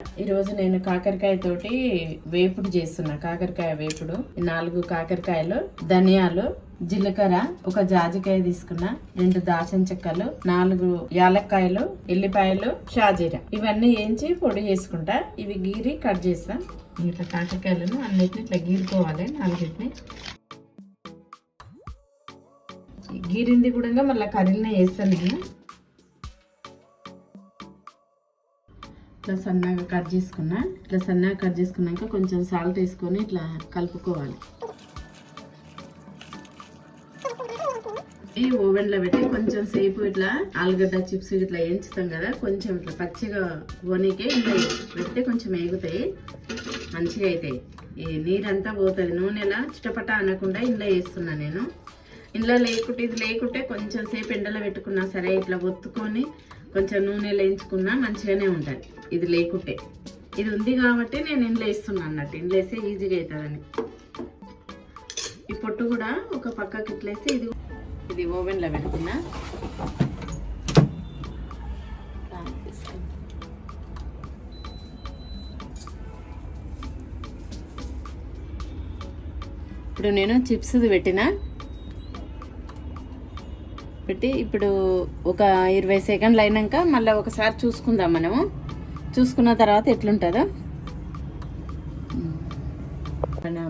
ఈరోజు నేను కాకరకాయ తోటి వేపుడు చేస్తున్నా. కాకరకాయ వేపుడు. 4 కాకరకాయలు, ధనియాలు, జీలకర్ర, ఒక జాజికాయ తీసుకున్నా, 2 దాల్చిన చెక్కలు, 4 యాలక్కాయలు, ఎల్లిపాయలు, షాజీరా ఇవన్నీ వేయించి పొడి చేసుకుంటా. ఇవి గీరి కట్ చేస్తా. ఇట్లా కాకరకాయలను అన్నిటిని ఇట్లా గీరుకోవాలి. 4 గీరింది కూడా మళ్ళీ కర్రీనే వేస్తాను నేను. ఇట్లా సన్నగా కట్ చేసుకున్నా. ఇట్లా సన్నగా కట్ చేసుకున్నాక కొంచెం సాల్ట్ వేసుకొని ఇట్లా కలుపుకోవాలి. ఈ ఓవెన్లో పెట్టి కొంచెం సేపు ఇట్లా ఆలుగడ్డ చిప్స్ ఇట్లా వేయించుతాం కదా, కొంచెం ఇట్లా పచ్చిగా పోనీకే ఇలా పెడితే కొంచెం వేగుతాయి, మంచిగా అవుతాయి. ఈ నీరంతా పోతుంది. నూనెలా చిటపట అనకుండా ఇంట్లో వేస్తున్నా నేను. ఇంట్లో లేకుంటే ఇది లేకుంటే కొంచెం సేపు ఎండలో పెట్టుకున్నా సరే, ఇట్లా ఒత్తుకొని కొంచెం నూనె వేయించుకున్నా మంచిగానే ఉంటుంది. ఇది లేకుంటే, ఇది ఉంది కాబట్టి నేను ఇంట్లో వేస్తున్నా అన్నట్టు. ఇంట్లో వేస్తే ఈజీగా అవుతుందని. ఈ పొట్టు కూడా ఒక పక్కకి ఇట్లా వేస్తే ఇది ఓవెన్లో పెడుతున్నా. ఇప్పుడు నేను చిప్స్ పెట్టి ఇప్పుడు ఒక 20 సెకండ్లు అయినాక మళ్ళీ ఒకసారి చూసుకుందాం. మనము చూసుకున్న తర్వాత ఎట్లుంటుందో.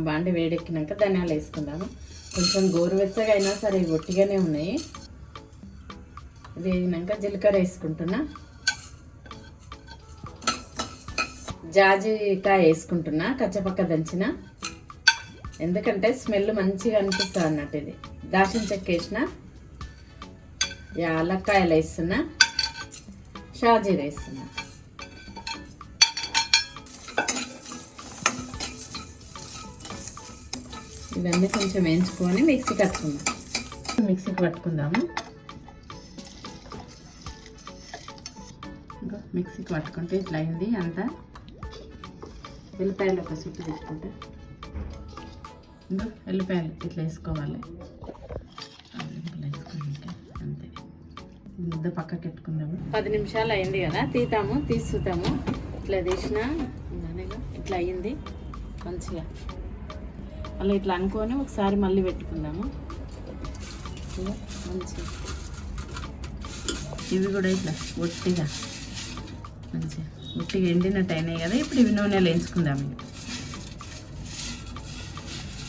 బాండి వేడెక్కినాక ధనియాలు వేసుకుందాము. కొంచెం గోరువెచ్చగా అయినా సరే ఒట్టిగానే ఉన్నాయి. వేగినాక జీలకర్ర వేసుకుంటున్నా, జాజికాయ వేసుకుంటున్నా కచ్చపక్క దంచిన, ఎందుకంటే స్మెల్ మంచిగా అనిపిస్తుంది అన్నట్టు. ఇది దాల్చిన చెక్క వేసిన, యాలక్కాయలు వేస్తున్నా, షాజీరా వేస్తున్నా. ఇవన్నీ కొంచెం వేయించుకొని మిక్సీకి పట్టుకుందాము. మిక్సీకి పట్టుకుంటే ఇట్లా అయింది అంతా. ఎల్లిపాయలు ఒక సుట్టు తీసుకుంటే ఎల్లిపాయలు ఇట్లా వేసుకోవాలి. అంతే. ముద్ద పక్కకి పెట్టుకుందాము. 10 నిమిషాలు అయింది కదా, తీస్తాము. ఇట్లా తీసిన ఇట్లా అయ్యింది మంచిగా. మళ్ళీ ఇట్లా అనుకొని ఒకసారి మళ్ళీ పెట్టుకుందాము. మంచిగా ఇవి కూడా ఇట్లా ఒట్టిగా ఎండినట్టు అయినాయి కదా. ఇప్పుడు ఇవి నూనెలు వేయించుకుందాము.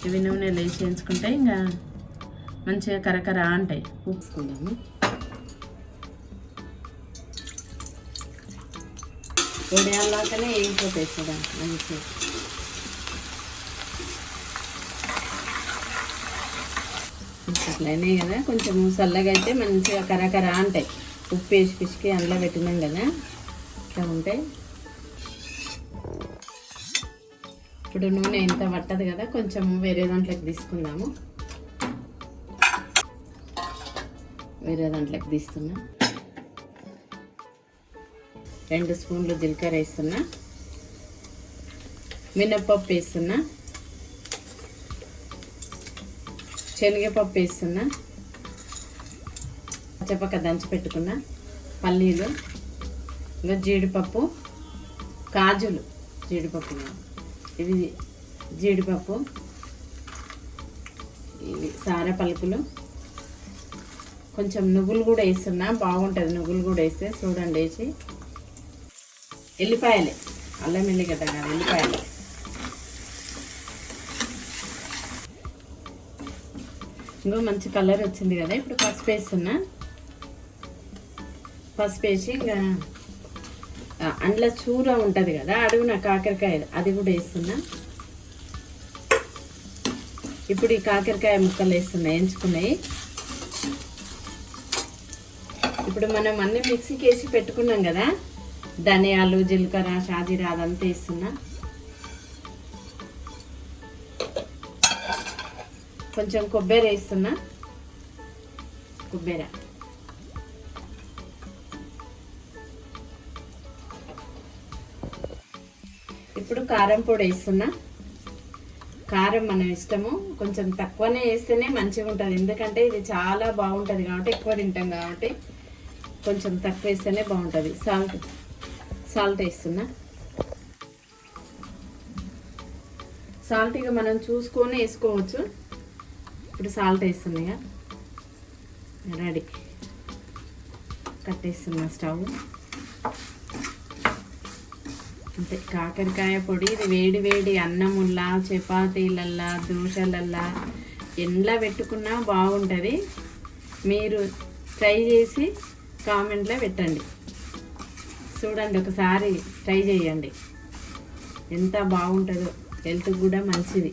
ఇవి నూనెలు వేసి వేయించుకుంటే ఇంకా మంచిగా కరకర అంటాయి. ఉప్పుకుందాము. ఉడియాలాకనే వేయిపోతాయి కూడా మంచిగా. అట్లయినాయి కదా, కొంచెం చల్లగా అయితే మంచిగా కరకర అంటాయి. ఉప్పు వేసి పిసికి అందులో పెట్టినాం కదా, ఇట్లా ఉంటాయి. ఇప్పుడు నూనె ఇంత పట్టదు కదా, కొంచెం వేరే దాంట్లోకి తీసుకుందాము. వేరే దాంట్లోకి తీస్తున్నా. 2 స్పూన్లు జీలకర్ర వేస్తున్నా, మినప్పప్పు వేస్తున్నా, శనగపప్పు వేస్తున్నా, పచ్చపక్క దంచి పెట్టుకున్న పల్లీలు, ఇంకా జీడిపప్పు, కాజులు, జీడిపప్పు, ఇది జీడిపప్పు, ఇవి సారె పలుకులు, కొంచెం నువ్వులు కూడా వేస్తున్నా. బాగుంటుంది నువ్వులు కూడా వేస్తే. చూడండి వేసి. ఎల్లిపాయలే, అల్లం ఎల్లిగడ్డ కాదు, ఎల్లిపాయలు. ఇంకో మంచి కలర్ వచ్చింది కదా. ఇప్పుడు పసుపు వేస్తున్నా. పసుపు వేసి ఇంకా అందులో చూర ఉంటుంది కదా అడుగున కాకరకాయ, అది కూడా వేస్తున్నా. ఇప్పుడు ఈ కాకరకాయ ముక్కలు వేస్తున్నా, వేయించుకున్నాయి. ఇప్పుడు మనం అన్నీ మిక్సీకి వేసి పెట్టుకున్నాం కదా, ధనియాలు, జీలకర్ర, షాజీరా అదంతా వేస్తున్నా. కొంచెం కొబ్బరి వేస్తున్నా. కొబ్బరి ఇప్పుడు కారం పొడి వేస్తున్నా. కారం మన ఇష్టము, కొంచెం తక్కువనే వేస్తేనే మంచిగా ఉంటుంది. ఎందుకంటే ఇది చాలా బాగుంటుంది కాబట్టి, ఎక్కువ తింటాం కాబట్టి కొంచెం తక్కువ వేస్తేనే బాగుంటుంది. సాల్ట్ వేస్తున్నా. సాల్ట్ ఇక మనం చూసుకొని వేసుకోవచ్చు. ఇప్పుడు సాల్ట్ వేస్తున్నాయి, రెడీ. కట్టేస్తున్నా స్టవ్. అంతే, కాకరకాయ పొడి. ఇది వేడి వేడి అన్నముల్లా, చపాతీలల్లా, దోశలల్లా ఎండ్లా పెట్టుకున్నా బాగుంటుంది. మీరు ట్రై చేసి కామెంట్లో పెట్టండి. చూడండి, ఒకసారి ట్రై చేయండి, ఎంత బాగుంటుందో. హెల్త్కి కూడా మంచిది.